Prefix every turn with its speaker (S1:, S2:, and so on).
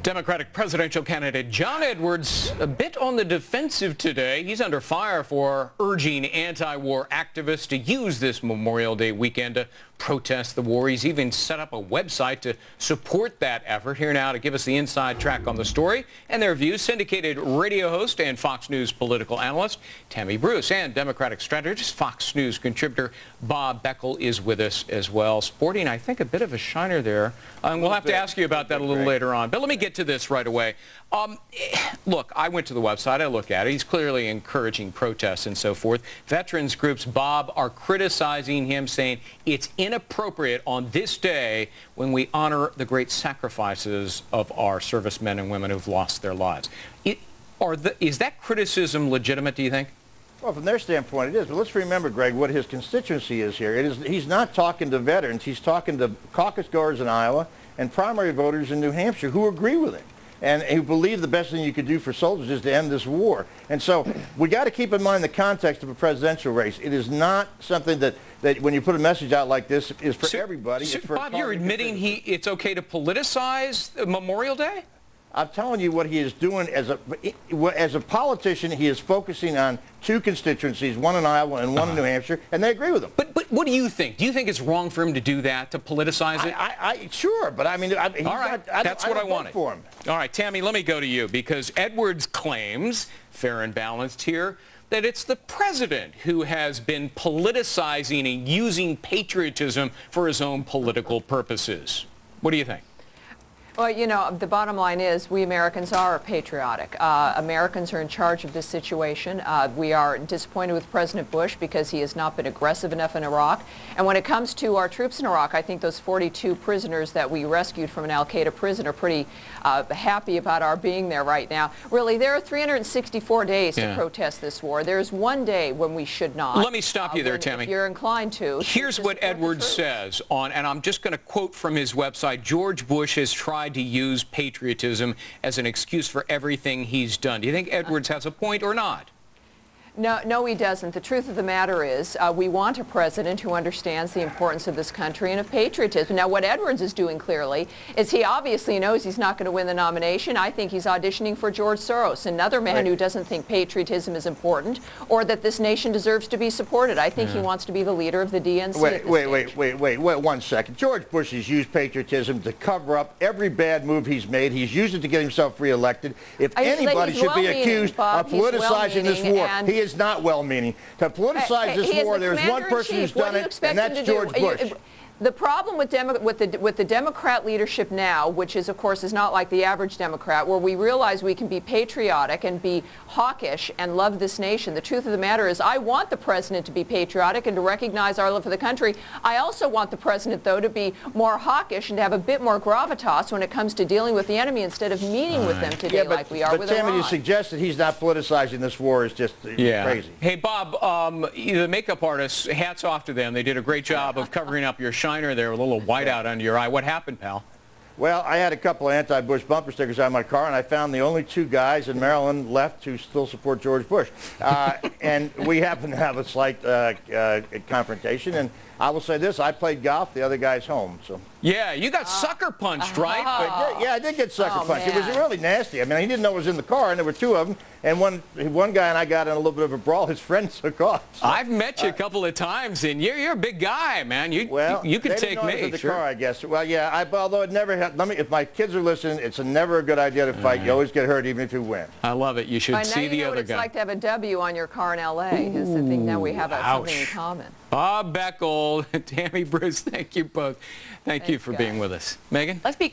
S1: Democratic presidential candidate John Edwards a bit on the defensive today. He's under fire for urging anti-war activists to use this Memorial Day weekend to protest the war. He's even set up a website to support that effort. Here now to give us the inside track on the story and their views, syndicated radio host and Fox News political analyst Tammy Bruce and Democratic strategist Fox News contributor Bob Beckel is with us as well, sporting, I think, a bit of a shiner there. We'll have to ask you about that a little later on. But let me get to this right away. Look, I went to the website. I look at it. He's clearly encouraging protests and so forth. Veterans groups, Bob, are criticizing him, saying it's inappropriate on this day when we honor the great sacrifices of our servicemen and women who've lost their lives. Is that criticism legitimate, do you think?
S2: Well, from their standpoint, it is. But let's remember, Greg, what his constituency is here. He's not talking to veterans. He's talking to caucus goers in Iowa and primary voters in New Hampshire who agree with him and who believe the best thing you could do for soldiers is to end this war. And so we got to keep in mind the context of a presidential race. It is not something that when you put a message out like this is for everybody. It's for
S1: Bob, you're admitting it's okay to politicize Memorial Day?
S2: I'm telling you what he is doing as a politician. He is focusing on two constituencies, one in Iowa and one in New Hampshire, and they agree with him.
S1: But what do you think? Do you think it's wrong for him to do that, to politicize it?
S2: Sure, but I mean,
S1: all right, that's what I wanted.
S2: For him.
S1: All right, Tammy, let me go to you, because Edwards claims, fair and balanced here, that it's the president who has been politicizing and using patriotism for his own political purposes. What do you think?
S3: Well, you know, the bottom line is we Americans are patriotic. Americans are in charge of this situation. We are disappointed with President Bush because he has not been aggressive enough in Iraq. And when it comes to our troops in Iraq, I think those 42 prisoners that we rescued from an al-Qaeda prison are pretty happy about our being there right now. Really, there are 364 days to protest this war. There's one day when we should not.
S1: Let me stop you there, Tammy.
S3: If you're inclined to.
S1: Here's what Edwards says on, and I'm just going to quote from his website, George Bush has tried to use patriotism as an excuse for everything he's done. Do you think Edwards has a point or not?
S3: No, he doesn't. The truth of the matter is we want a president who understands the importance of this country and of patriotism. Now, what Edwards is doing clearly is he obviously knows he's not going to win the nomination. I think he's auditioning for George Soros, another man who doesn't think patriotism is important or that this nation deserves to be supported. I think he wants to be the leader of the DNC.
S2: Wait, 1 second. George Bush has used patriotism to cover up every bad move he's made. He's used it to get himself reelected. If anybody should be accused of politicizing this war, he is not well-meaning. To politicize this war, there's one person who's done it, and that's George Bush.
S3: The problem with the Democrat leadership now, which is, of course, is not like the average Democrat, where we realize we can be patriotic and be hawkish and love this nation. The truth of the matter is I want the president to be patriotic and to recognize our love for the country. I also want the president, though, to be more hawkish and to have a bit more gravitas when it comes to dealing with the enemy instead of meeting with them today like we are with Iran.
S2: But Tammy, to suggest that he's not politicizing this war is just crazy.
S1: Hey, Bob, the makeup artists, hats off to them. They did a great job of covering up your shiner there with a little whiteout under your eye. What happened, pal?
S2: Well, I had a couple of anti-Bush bumper stickers on my car, and I found the only two guys in Maryland left who still support George Bush. And we happened to have a slight confrontation. And I will say this, I played golf, the other guy's home. So.
S1: Yeah, you got sucker punched, right?
S2: Yeah, I did get sucker punched. Man. It was really nasty. I mean, he didn't know it was in the car, and there were two of them. And one guy and I got in a little bit of a brawl. His friend took off. So,
S1: I've met you a couple of times, and you're a big guy, man. You can take me.
S2: In the car, I guess. Well, yeah. Although it never had. If my kids are listening, it's never a good idea to fight. You always get hurt, even if you win.
S1: I love it. You should see the other guy.
S3: It's like to have a W on your car in L.A. Is the thing now we have something in common.
S1: Bob Beckel, Tammy Bruce, thank you both. Thanks, you for being with us. Megan?
S3: Let's be